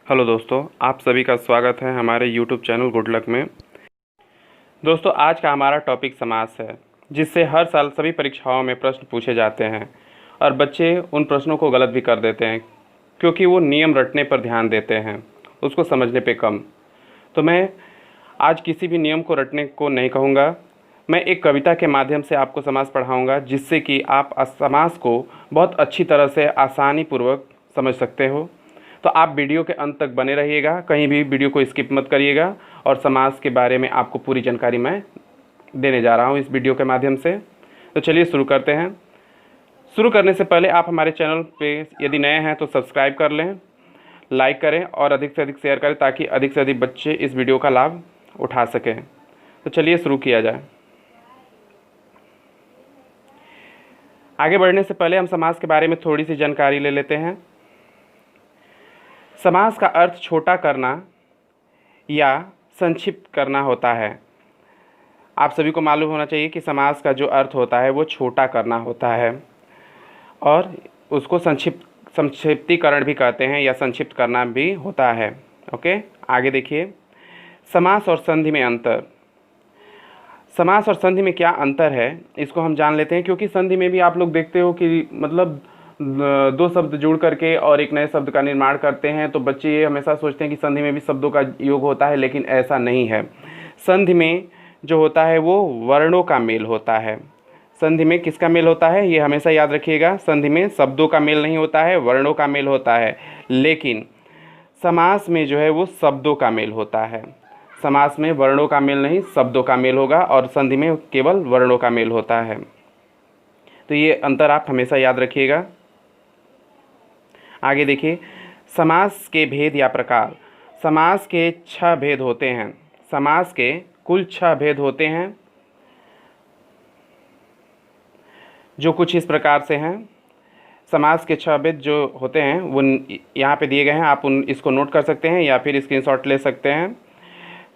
Hello दोस्तों, आप सभी का स्वागत है हमारे यूट्यूब चैनल गुड लक में। दोस्तों, आज का हमारा टॉपिक समास है, जिससे हर साल सभी परीक्षाओं में प्रश्न पूछे जाते हैं और बच्चे उन प्रश्नों को गलत भी कर देते हैं, क्योंकि वो नियम रटने पर ध्यान देते हैं, उसको समझने पे कम। तो मैं आज किसी भी नियम को रटने को नहीं कहूँगा। मैं एक कविता के माध्यम से आपको समास पढ़ाऊँगा, जिससे कि आप समास को बहुत अच्छी तरह से आसानी पूर्वक समझ सकते हो। तो आप वीडियो के अंत तक बने रहिएगा, कहीं भी वीडियो को स्किप मत करिएगा, और समास के बारे में आपको पूरी जानकारी मैं देने जा रहा हूं इस वीडियो के माध्यम से। तो चलिए शुरू करते हैं। शुरू करने से पहले आप हमारे चैनल पे यदि नए हैं तो सब्सक्राइब कर लें, लाइक करें और अधिक से अधिक शेयर करें, ताकि अधिक से अधिक बच्चे इस वीडियो का लाभ उठा सकें। तो चलिए शुरू किया जाए। आगे बढ़ने से पहले हम समास के बारे में थोड़ी सी जानकारी ले लेते हैं। समास का अर्थ छोटा करना या संक्षिप्त करना होता है। आप सभी को मालूम होना चाहिए कि समास का जो अर्थ होता है वो छोटा करना होता है, और उसको संक्षिप्तीकरण भी कहते हैं या संक्षिप्त करना भी होता है। ओके, आगे देखिए। समास और संधि में अंतर। समास और संधि में क्या अंतर है, इसको हम जान लेते हैं। क्योंकि संधि में भी आप लोग देखते हो कि मतलब दो शब्द जुड़ करके और एक नए शब्द का निर्माण करते हैं, तो बच्चे ये हमेशा सोचते हैं कि संधि में भी शब्दों का योग होता है, लेकिन ऐसा नहीं है। संधि में जो होता है वो वर्णों का मेल होता है। संधि में किसका मेल होता है, ये हमेशा याद रखिएगा। संधि में शब्दों का मेल नहीं होता है, वर्णों का मेल होता है। लेकिन समास में जो है वो शब्दों का मेल होता है। समास में वर्णों का मेल नहीं, शब्दों का मेल होगा, और संधि में केवल वर्णों का मेल होता है। तो ये अंतर आप हमेशा याद रखिएगा। आगे देखिए, समास के भेद या प्रकार। समास के 6 भेद होते हैं। समास के कुल 6 भेद होते हैं, जो कुछ इस प्रकार से हैं। समास के 6 भेद जो होते हैं वो यहाँ पे दिए गए हैं, आप इसको नोट कर सकते हैं या फिर स्क्रीनशॉट ले सकते हैं।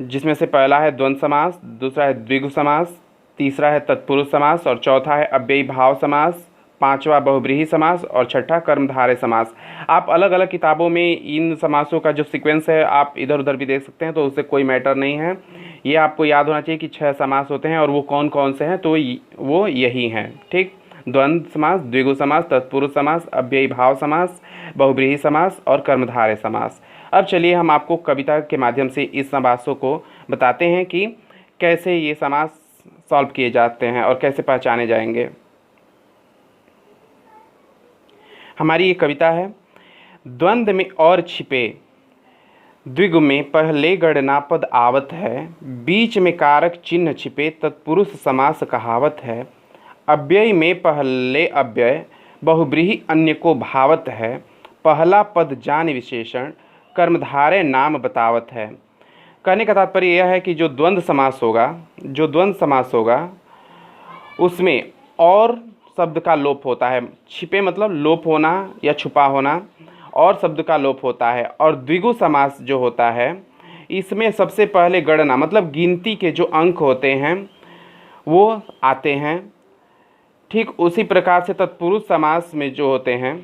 जिसमें से पहला है द्वंद्व समास, दूसरा है द्विगु समास, तीसरा है तत्पुरुष समास, और चौथा है अव्ययी भाव समास, पांचवा बहुब्रीहि समास, और छठा कर्मधारय समास। आप अलग अलग किताबों में इन समासों का जो सीक्वेंस है आप इधर उधर भी देख सकते हैं, तो उससे कोई मैटर नहीं है। ये आपको याद होना चाहिए कि 6 समास होते हैं, और वो कौन कौन से हैं, तो वो यही हैं। ठीक, द्वंद्व समास, द्विगु समास, तत्पुरुष समास, अव्ययी भाव समास, बहुब्रीहि समास और कर्मधारय समास। अब चलिए हम आपको कविता के माध्यम से इस समासों को बताते हैं कि कैसे ये समास सॉल्व किए जाते हैं और कैसे पहचाने जाएंगे। हमारी ये कविता है। द्वंद्व में और छिपे, द्विगु में पहले गणना पद आवत है, बीच में कारक चिन्ह छिपे, तत्पुरुष समास कहावत है, अव्यय में पहले अव्यय, बहुब्रीहि अन्य को भावत है, पहला पद जान विशेषण, कर्मधारय नाम बतावत है। कहने का तात्पर्य यह है कि जो द्वंद्व समास होगा उसमें और शब्द का लोप होता है। छिपे मतलब लोप होना या छुपा होना, और शब्द का लोप होता है। और द्विगु समास जो होता है इसमें सबसे पहले गणना मतलब गिनती के जो अंक होते हैं वो आते हैं। ठीक उसी प्रकार से तत्पुरुष समास में जो होते हैं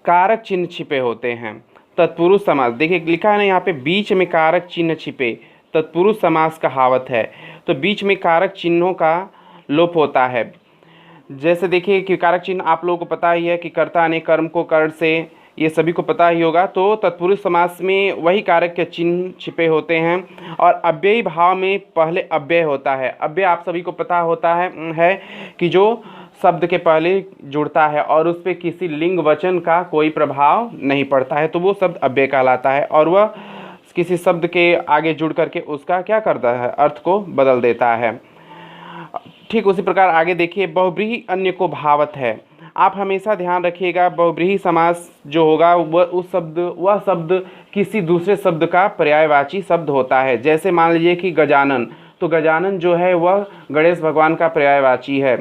कारक चिन्ह छिपे होते हैं। तत्पुरुष समास देखिए लिखा है ना यहाँ पे, बीच में कारक चिन्ह छिपे, तत्पुरुष समास कहावत है। तो बीच में कारक चिन्हों का लोप होता है। जैसे देखिए कि कारक चिन्ह आप लोगों को पता ही है कि कर्ता ने कर्म को कर्ण से, ये सभी को पता ही होगा। तो तत्पुरुष समास में वही कारक के चिन्ह छिपे होते हैं। और अव्ययी भाव में पहले अव्यय होता है। अव्यय आप सभी को पता होता है कि जो शब्द के पहले जुड़ता है और उस पर किसी लिंग वचन का कोई प्रभाव नहीं पड़ता है, तो वो शब्द अव्यय कहलाता है। और वह किसी शब्द के आगे जुड़ करके उसका क्या करता है, अर्थ को बदल देता है। ठीक उसी प्रकार आगे देखिए, बहुब्रीहि अन्य को भावत है। आप हमेशा ध्यान रखिएगा, बहुब्रीहि समास जो होगा वह शब्द किसी दूसरे शब्द का पर्यायवाची शब्द होता है। जैसे मान लीजिए कि गजानन, तो गजानन जो है वह गणेश भगवान का पर्यायवाची है।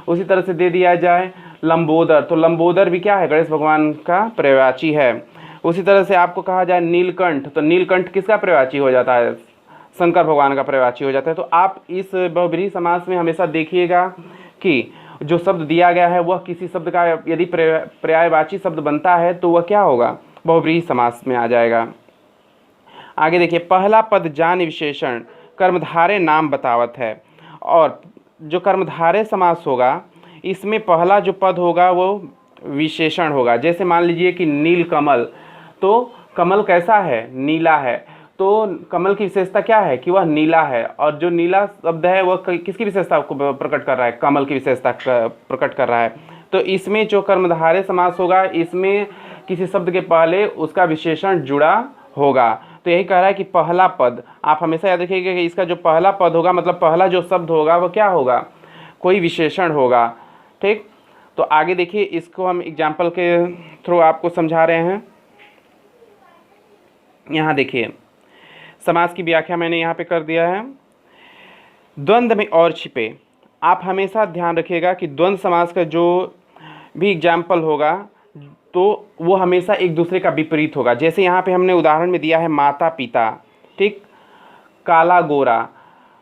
उसी तरह से दे दिया जाए लंबोदर, तो लंबोदर भी क्या है, गणेश भगवान का पर्यायवाची है। उसी तरह से आपको कहा जाए नीलकंठ, तो नीलकंठ किसका पर्यायवाची हो जाता है, शंकर भगवान का पर्यायवाची हो जाता है। तो आप इस बहुब्रीहि समास में हमेशा देखिएगा कि जो शब्द दिया गया है वह किसी शब्द का यदि पर्यायवाची शब्द बनता है तो वह क्या होगा, बहुव्रीहि समास में आ जाएगा। आगे देखिए, पहला पद जान विशेषण कर्मधारय नाम बतावत है। और जो कर्मधारय समास होगा इसमें पहला जो पद होगा वो विशेषण होगा। जैसे मान लीजिए कि नील कमल, तो कमल कैसा है? नीला है। तो कमल की विशेषता क्या है कि वह नीला है, और जो नीला शब्द है वह किसकी विशेषता को प्रकट कर रहा है? कमल की विशेषता प्रकट कर रहा है। तो इसमें जो कर्मधारय समास होगा इसमें किसी शब्द के पहले उसका विशेषण जुड़ा होगा। तो यही कह रहा है कि पहला पद, आप हमेशा याद रखिएगा कि इसका जो पहला पद होगा मतलब पहला जो शब्द होगा वो क्या होगा? कोई विशेषण होगा। ठीक, तो आगे देखिए, इसको हम एग्जाम्पल के थ्रू आपको समझा रहे हैं। यहाँ देखिए, समास की व्याख्या मैंने यहाँ पे कर दिया है। द्वंद्व में और छिपे, आप हमेशा ध्यान रखिएगा कि द्वंद्व समास का जो भी एग्जाम्पल होगा तो वो हमेशा एक दूसरे का विपरीत होगा। जैसे यहाँ पे हमने उदाहरण में दिया है माता पिता, ठीक, काला गोरा।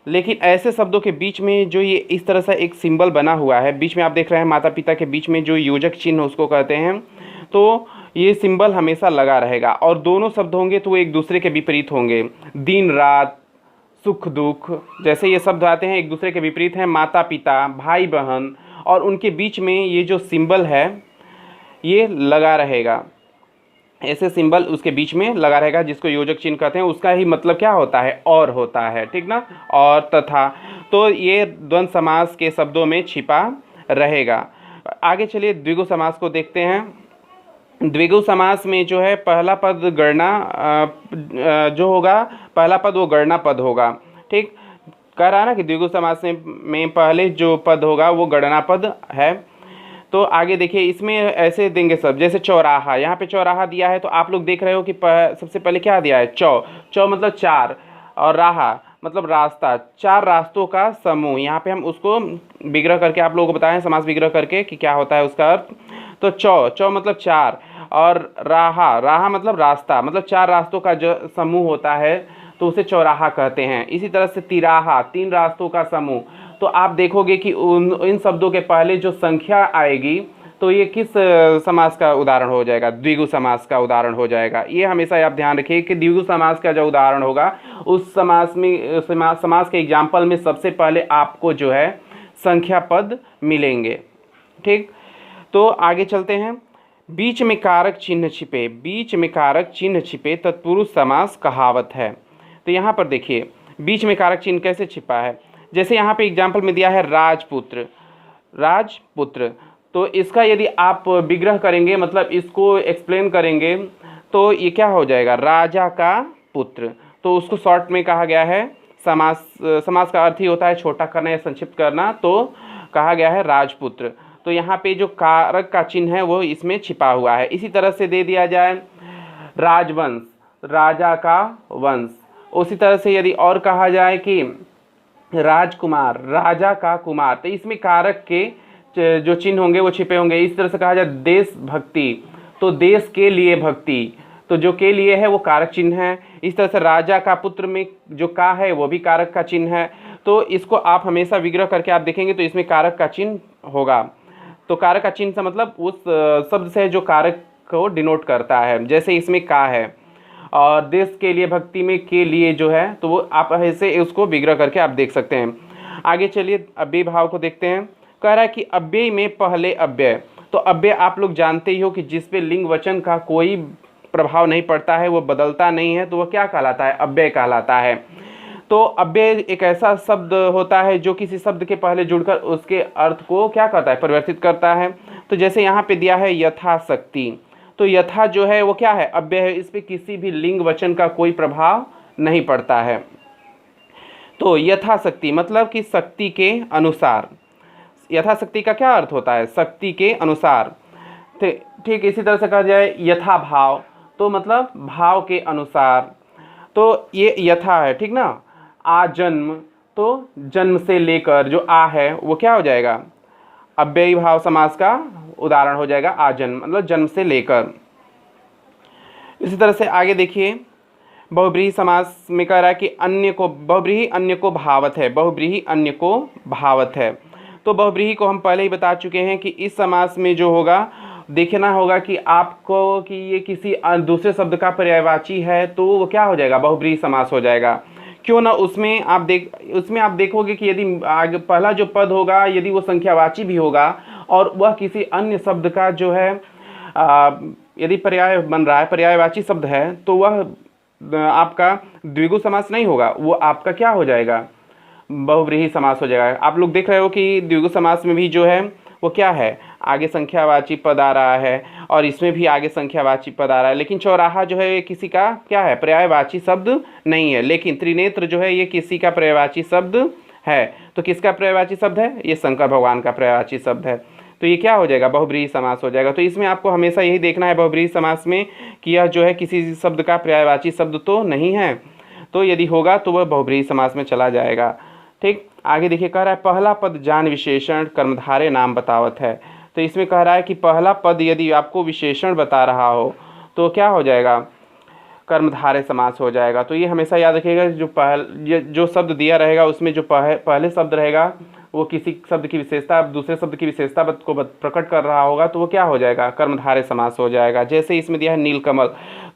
लेकिन ऐसे शब्दों के बीच में जो ये इस तरह से एक सिंबल बना हुआ है, बीच में आप देख रहे हैं माता पिता के बीच में जो योजक चिन्ह उसको कहते हैं, तो ये सिंबल हमेशा लगा रहेगा। और दोनों शब्द होंगे तो वो एक दूसरे के विपरीत होंगे। दिन रात, सुख दुख, जैसे ये शब्द आते हैं एक दूसरे के विपरीत हैं। माता पिता, भाई बहन, और उनके बीच में ये जो सिंबल है ये लगा रहेगा। ऐसे सिंबल उसके बीच में लगा रहेगा जिसको योजक चिन्ह कहते हैं। उसका ही मतलब क्या होता है? और होता है, ठीक ना, और तथा। तो ये द्वंद्व समास के शब्दों में छिपा रहेगा। आगे चलिए द्विगु समास को देखते हैं। द्विगु समास में जो है पहला पद गणना जो होगा, पहला पद वो गणना पद होगा। ठीक, कह रहा है ना कि द्विगु समास में पहले जो पद होगा वो गणना पद है। तो आगे देखिए, इसमें ऐसे देंगे सब, जैसे चौराहा, यहाँ पे चौराहा दिया है तो आप लोग देख रहे हो कि सबसे पहले क्या दिया है? चौ मतलब चार, और राहा मतलब रास्ता, चार रास्तों का समूह। यहाँ पे हम उसको विग्रह करके आप लोगों को बताएं, समास विग्रह करके कि क्या होता है उसका अर्थ। तो चौ मतलब चार, और राहा मतलब रास्ता, मतलब चार रास्तों का जो समूह होता है तो उसे चौराहा कहते हैं। इसी तरह से तिराहा, तीन रास्तों का समूह। तो आप देखोगे कि इन शब्दों के पहले जो संख्या आएगी तो ये किस समास का उदाहरण हो जाएगा? द्विगु समास का उदाहरण हो जाएगा। ये हमेशा आप ध्यान रखिए कि द्विगु समास का जो उदाहरण होगा उस समास में समास के एग्जाम्पल में सबसे पहले आपको जो है संख्या पद मिलेंगे। ठीक, तो आगे चलते हैं। बीच में कारक चिन्ह छिपे, बीच में कारक चिन्ह छिपे तत्पुरुष समास कहावत है। तो यहाँ पर देखिए बीच में कारक चिन्ह कैसे छिपा है। जैसे यहाँ पे एग्जाम्पल में दिया है राजपुत्र, राजपुत्र, तो इसका यदि आप विग्रह करेंगे मतलब इसको एक्सप्लेन करेंगे तो ये क्या हो जाएगा? राजा का पुत्र। तो उसको शॉर्ट में कहा गया है समास। समास का अर्थ ही होता है छोटा करना या संक्षिप्त करना, तो कहा गया है राजपुत्र। तो यहाँ पे जो कारक का चिन्ह है वो इसमें छिपा हुआ है। इसी तरह से दे दिया जाए राजवंश, राजा का वंश। उसी तरह से यदि और कहा जाए कि राजकुमार, राजा का कुमार, तो इसमें कारक के जो चिन्ह होंगे वो छिपे होंगे। इस तरह से कहा जाए देशभक्ति, तो देश के लिए भक्ति, तो जो के लिए है वो कारक चिन्ह है। इस तरह से राजा का पुत्र में जो का है वो भी कारक का चिन्ह है। तो इसको आप हमेशा विग्रह करके आप देखेंगे तो इसमें कारक का चिन्ह होगा। तो कारक का चिन्ह से मतलब उस शब्द से जो कारक को डिनोट करता है। जैसे इसमें का है और देश के लिए भक्ति में के लिए जो है, तो वो आप ऐसे उसको विग्रह करके आप देख सकते हैं। आगे चलिए अव्यय भाव को देखते हैं। कह रहा है कि अव्यय में पहले अव्यय, तो अव्यय आप लोग जानते ही हो कि जिस पे लिंग वचन का कोई प्रभाव नहीं पड़ता है, वो बदलता नहीं है, तो वह क्या कहलाता है? अव्यय कहलाता है। तो अव्यय एक ऐसा शब्द होता है जो किसी शब्द के पहले जुड़कर उसके अर्थ को क्या करता है? परिवर्तित करता है। तो जैसे यहाँ पे दिया है यथाशक्ति, तो यथा जो है वो क्या है? अव्यय है। इस पे किसी भी लिंग वचन का कोई प्रभाव नहीं पड़ता है। तो यथाशक्ति मतलब कि शक्ति के अनुसार। यथाशक्ति का क्या अर्थ होता है? शक्ति के अनुसार। ठीक इसी तरह से कहा जाए यथा भाव, तो मतलब भाव के अनुसार। तो ये यथा है, ठीक ना। आ जन्म, तो जन्म से लेकर जो आ है वो क्या हो जाएगा? अव्ययी भाव समास का उदाहरण हो जाएगा। आ जन्म मतलब जन्म से लेकर। इसी तरह से आगे देखिए बहुव्रीहि समास में कह रहा है कि अन्य को, बहुव्रीहि अन्य को भावत है, बहुव्रीहि अन्य को भावत है। तो बहुव्रीहि को हम पहले ही बता चुके हैं कि इस समास में जो होगा देखना होगा कि आपको कि ये किसी दूसरे शब्द का पर्यायवाची है तो वो क्या हो जाएगा, बहुब्रीहि समास हो जाएगा। क्यों ना, उसमें आप देखोगे कि यदि आगे पहला जो पद होगा यदि वो संख्यावाची भी होगा और वह किसी अन्य शब्द का जो है यदि पर्याय बन रहा है, पर्यायवाची शब्द है, तो वह आपका द्विगु समास नहीं होगा, वो आपका क्या हो जाएगा, बहुव्रीहि समास हो जाएगा। आप लोग देख रहे हो कि द्विगु समास में भी जो है वो क्या है, आगे संख्यावाची पद आ रहा है और इसमें भी आगे संख्यावाची पद आ रहा है, लेकिन चौराहा जो है ये किसी का क्या है, पर्यायवाची शब्द नहीं है। लेकिन त्रिनेत्र जो है ये किसी का पर्यायवाची शब्द है। तो किसका पर्यायवाची शब्द है, ये शंकर भगवान का पर्यायवाची शब्द है। तो ये क्या हो जाएगा, बहुब्रीहि समास हो जाएगा। तो इसमें आपको हमेशा यही देखना है बहुब्रीहि समास में कि यह जो है किसी शब्द का पर्यायवाची शब्द तो नहीं है, तो यदि होगा तो वह बहुब्रीहि समास में चला जाएगा। ठीक, आगे देखिए, कह रहा है पहला पद जान विशेषण कर्मधारय नाम बतावत है। तो इसमें कह रहा है कि पहला पद यदि आपको विशेषण बता रहा हो तो क्या हो जाएगा, कर्मधारय समास हो जाएगा। तो ये हमेशा याद रखिएगा, जो शब्द दिया रहेगा उसमें जो पहले शब्द रहेगा वो किसी शब्द की विशेषता दूसरे शब्द की विशेषता को प्रकट कर रहा होगा तो वो क्या हो जाएगा, कर्मधारय समास हो जाएगा। जैसे इसमें दिया है नीलकमल,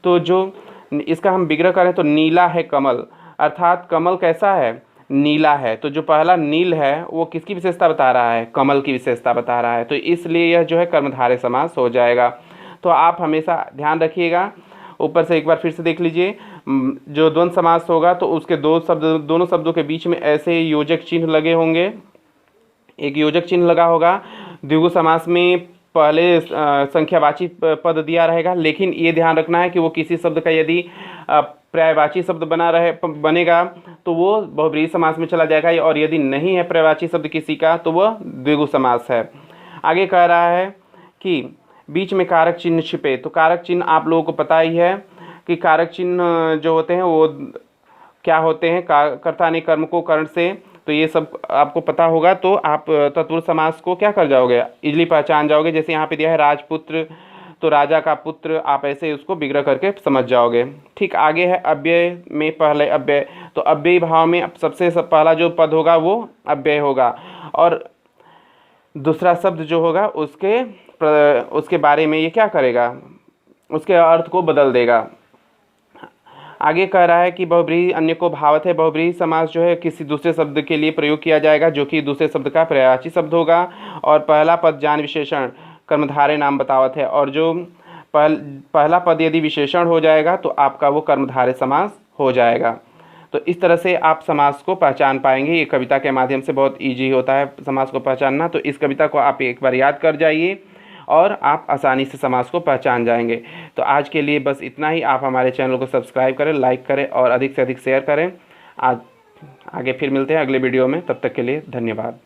तो जो इसका हम विग्रह करें तो नीला है कमल, अर्थात कमल कैसा है, नीला है। तो जो पहला नील है वो किसकी विशेषता बता रहा है, कमल की विशेषता बता रहा है। तो इसलिए यह जो है कर्मधारय समास हो जाएगा। तो आप हमेशा ध्यान रखिएगा। ऊपर से एक बार फिर से देख लीजिए, जो द्वंद्व समास होगा तो उसके दोनों शब्दों के बीच में ऐसे योजक चिन्ह लगे होंगे, एक योजक चिन्ह लगा होगा। द्विगु समास में पहले संख्यावाची पद दिया रहेगा, लेकिन ये ध्यान रखना है कि वो किसी शब्द का यदि पर्यायवाची शब्द बनेगा तो वो बहुब्रीहि समास में चला जाएगा, और यदि नहीं है पर्यायवाची शब्द किसी का तो वह द्विगु समास है। आगे कह रहा है कि बीच में कारक चिन्ह छिपे। तो कारक चिन्ह आप लोगों को पता ही है कि कारक चिन्ह जो होते हैं वो क्या होते हैं, कर्ता ने कर्म को कर्ण से, तो ये सब आपको पता होगा। तो आप तत्पुरुष समास को क्या कर जाओगे, इजली पहचान जाओगे। जैसे यहाँ पे दिया है राजपुत्र, तो राजा का पुत्र, आप ऐसे उसको विग्रह करके समझ जाओगे। ठीक, आगे है अव्यय में पहले अव्यय। तो अव्ययी भाव में सबसे पहला जो पद होगा वो अव्यय होगा, और दूसरा शब्द जो होगा उसके बारे में ये क्या करेगा, उसके अर्थ को बदल देगा। आगे कह रहा है कि बहुब्रीहि अन्य को भावत है। बहुब्रीहि समास जो है किसी दूसरे शब्द के लिए प्रयोग किया जाएगा जो कि दूसरे शब्द का पर्यायवाची शब्द होगा, और पहला पद जान विशेषण कर्मधारय नाम बतावत है। और जो पहला पद यदि विशेषण हो जाएगा तो आपका वो कर्मधारय समास हो जाएगा। तो इस तरह से आप समास को पहचान पाएंगे। ये कविता के माध्यम से बहुत ईजी होता है समास को पहचानना। तो इस कविता को आप एक बार याद कर जाइए और आप आसानी से समास को पहचान जाएंगे। तो आज के लिए बस इतना ही। आप हमारे चैनल को सब्सक्राइब करें, लाइक करें और अधिक से अधिक शेयर करें। आज आगे फिर मिलते हैं अगले वीडियो में। तब तक के लिए धन्यवाद।